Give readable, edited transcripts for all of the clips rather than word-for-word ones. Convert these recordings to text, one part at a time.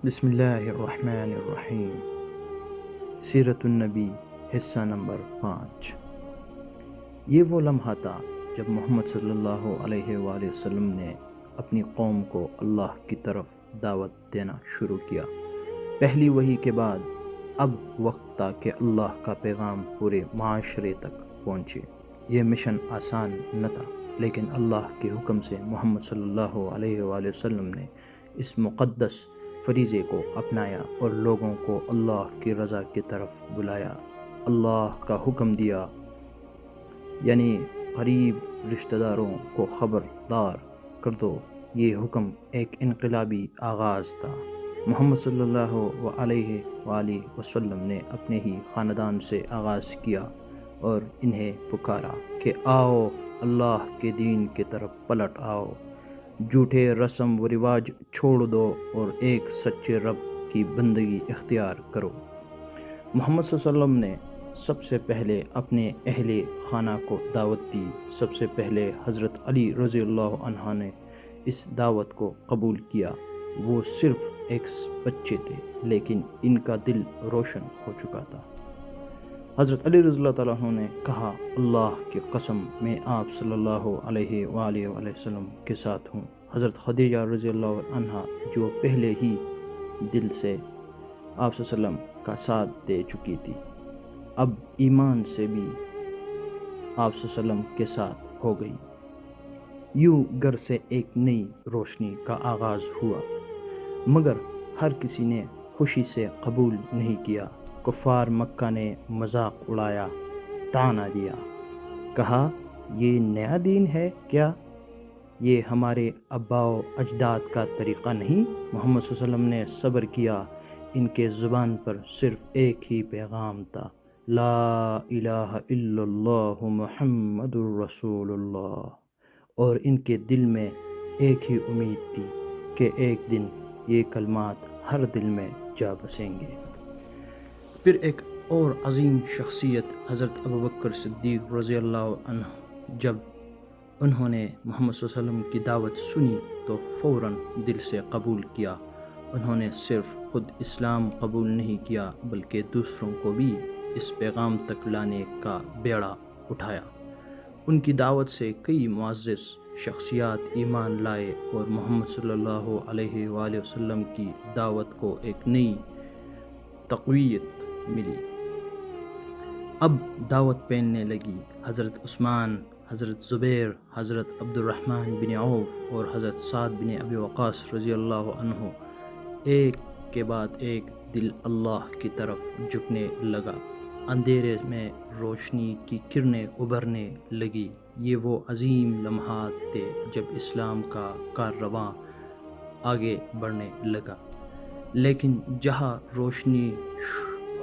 بسم اللہ الرحمن الرحیم۔ سیرت النبی حصہ نمبر 5۔ یہ وہ لمحہ تھا جب محمد صلی اللہ علیہ وآلہ وسلم نے اپنی قوم کو اللہ کی طرف دعوت دینا شروع کیا۔ پہلی وحی کے بعد اب وقت تھا کہ اللہ کا پیغام پورے معاشرے تک پہنچے۔ یہ مشن آسان نہ تھا، لیکن اللہ کے حکم سے محمد صلی اللہ علیہ وآلہ وسلم نے اس مقدس فریضے کو اپنایا اور لوگوں کو اللہ کی رضا کی طرف بلایا۔ اللہ کا حکم دیا، یعنی قریب رشتہ داروں کو خبردار کر دو۔ یہ حکم ایک انقلابی آغاز تھا۔ محمد صلی اللہ علیہ وآلہ وسلم نے اپنے ہی خاندان سے آغاز کیا اور انہیں پکارا کہ آؤ، اللہ کے دین کی طرف پلٹ آؤ، جھوٹے رسم و رواج چھوڑ دو اور ایک سچے رب کی بندگی اختیار کرو۔ محمد صلی اللہ علیہ وسلم نے سب سے پہلے اپنے اہل خانہ کو دعوت دی۔ سب سے پہلے حضرت علی رضی اللہ عنہ نے اس دعوت کو قبول کیا۔ وہ صرف ایک بچے تھے، لیکن ان کا دل روشن ہو چکا تھا۔ حضرت علی رضی اللہ تعالیٰ عنہ نے کہا، اللہ کی قسم، میں آپ صلی اللہ علیہ وآلہ وسلم کے ساتھ ہوں۔ حضرت خدیجہ رضی اللہ عنہ جو پہلے ہی دل سے آپ صلی اللہ علیہ وسلم کا ساتھ دے چکی تھی، اب ایمان سے بھی آپ صلی اللہ علیہ وسلم کے ساتھ ہو گئی۔ یوں گھر سے ایک نئی روشنی کا آغاز ہوا، مگر ہر کسی نے خوشی سے قبول نہیں کیا۔ کفار مکہ نے مذاق اڑایا، طعنہ دیا، کہا یہ نیا دین ہے کیا؟ یہ ہمارے آباء و اجداد کا طریقہ نہیں۔ محمد صلی اللہ علیہ وسلم نے صبر کیا۔ ان کے زبان پر صرف ایک ہی پیغام تھا، لا الہ الا اللہ محمد الرسول اللہ، اور ان کے دل میں ایک ہی امید تھی کہ ایک دن یہ کلمات ہر دل میں جا بسیں گے۔ پھر ایک اور عظیم شخصیت حضرت ابوبکر صدیق رضی اللہ عنہ، جب انہوں نے محمد صلی اللہ علیہ وسلم کی دعوت سنی تو فوراً دل سے قبول کیا۔ انہوں نے صرف خود اسلام قبول نہیں کیا، بلکہ دوسروں کو بھی اس پیغام تک لانے کا بیڑا اٹھایا۔ ان کی دعوت سے کئی معزز شخصیات ایمان لائے اور محمد صلی اللہ علیہ وآلہ وسلم کی دعوت کو ایک نئی تقویت ملی۔ اب دعوت پھیلنے لگی۔ حضرت عثمان، حضرت زبیر، حضرت عبد الرحمن بن عوف اور حضرت سعد بن ابی وقاص رضی اللہ عنہ ایک کے بعد ایک دل اللہ کی طرف جھکنے لگا۔ اندھیرے میں روشنی کی کرنیں ابھرنے لگی۔ یہ وہ عظیم لمحات تھے جب اسلام کا کاررواں آگے بڑھنے لگا، لیکن جہاں روشنی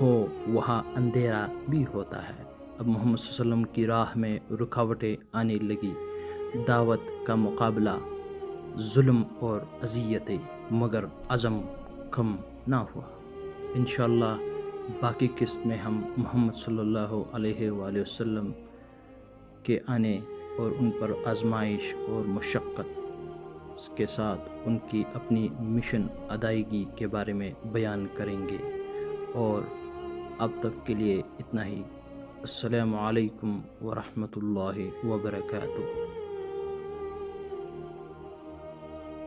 ہو وہاں اندھیرا بھی ہوتا ہے۔ اب محمد صلی اللہ علیہ وسلم کی راہ میں رکاوٹیں آنے لگی۔ دعوت کا مقابلہ ظلم اور اذیتیں، مگر عزم کم نہ ہوا۔ انشاءاللہ باقی قسط میں ہم محمد صلی اللہ علیہ وآلہ وسلم کے آنے اور ان پر آزمائش اور مشقت کے ساتھ ان کی اپنی مشن ادائیگی کے بارے میں بیان کریں گے۔ اور اب تک کے لیے اتنا ہی۔ السلام علیکم ورحمۃ اللہ وبرکاتہ۔